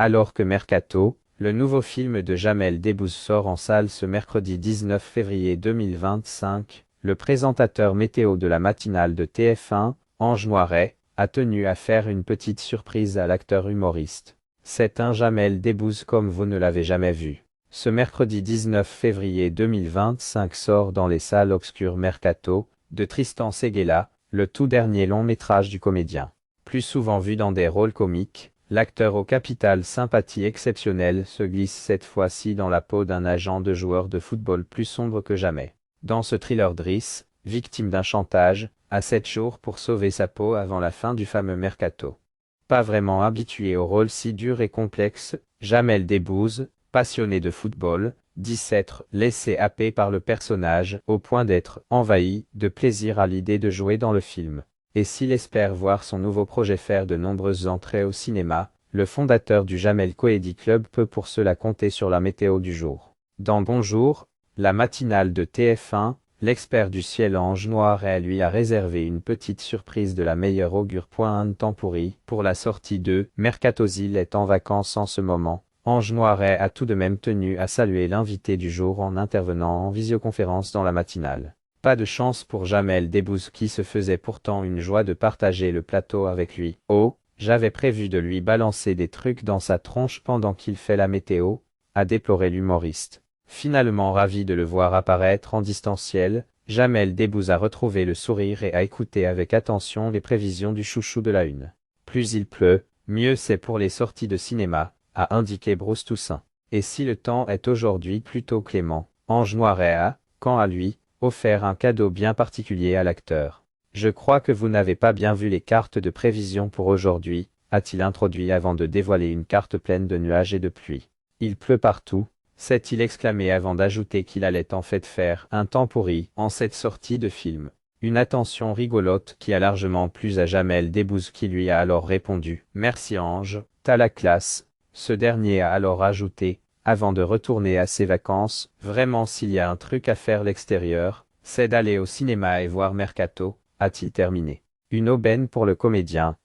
Alors que Mercato, le nouveau film de Jamel Debbouze sort en salle ce mercredi 19 février 2025, le présentateur météo de la matinale de TF1, Ange Noiret, a tenu à faire une petite surprise à l'acteur humoriste. C'est un Jamel Debbouze comme vous ne l'avez jamais vu. Ce mercredi 19 février 2025 sort dans les salles obscures Mercato, de Tristan Seguela, le tout dernier long métrage du comédien. Plus souvent vu dans des rôles comiques, l'acteur au capital sympathie exceptionnelle se glisse cette fois-ci dans la peau d'un agent de joueur de football plus sombre que jamais. Dans ce thriller Driss, victime d'un chantage, a 7 jours pour sauver sa peau avant la fin du fameux Mercato. Pas vraiment habitué au rôle si dur et complexe, Jamel Debbouze, passionné de football, dit s'être laissé happer par le personnage au point d'être envahi de plaisir à l'idée de jouer dans le film. Et s'il espère voir son nouveau projet faire de nombreuses entrées au cinéma, le fondateur du Jamel Comedy Club peut pour cela compter sur la météo du jour. Dans Bonjour, la matinale de TF1, l'expert du ciel Ange Noiret lui a réservé une petite surprise de la meilleure augure. Un temps pourri pour la sortie de Mercatozil est en vacances en ce moment. Ange Noiret a tout de même tenu à saluer l'invité du jour en intervenant en visioconférence dans la matinale. Pas de chance pour Jamel Debbouze qui se faisait pourtant une joie de partager le plateau avec lui. Oh, j'avais prévu de lui balancer des trucs dans sa tronche pendant qu'il fait la météo, a déploré l'humoriste. Finalement ravi de le voir apparaître en distanciel, Jamel Debbouze a retrouvé le sourire et a écouté avec attention les prévisions du chouchou de la une. Plus il pleut, mieux c'est pour les sorties de cinéma, a indiqué Bruce Toussaint. Et si le temps est aujourd'hui plutôt clément, Ange Noiret a, quant à lui, offert un cadeau bien particulier à l'acteur. Je crois que vous n'avez pas bien vu les cartes de prévision pour aujourd'hui, a-t-il introduit avant de dévoiler une carte pleine de nuages et de pluie. Il pleut partout, s'est-il exclamé avant d'ajouter qu'il allait en fait faire un temps pourri en cette sortie de film. Une attention rigolote qui a largement plu à Jamel Debbouze qui lui a alors répondu « Merci Ange, t'as la classe ». Ce dernier a alors ajouté, avant de retourner à ses vacances, « Vraiment s'il y a un truc à faire l'extérieur, c'est d'aller au cinéma et voir Mercato », a-t-il terminé. Une aubaine pour le comédien,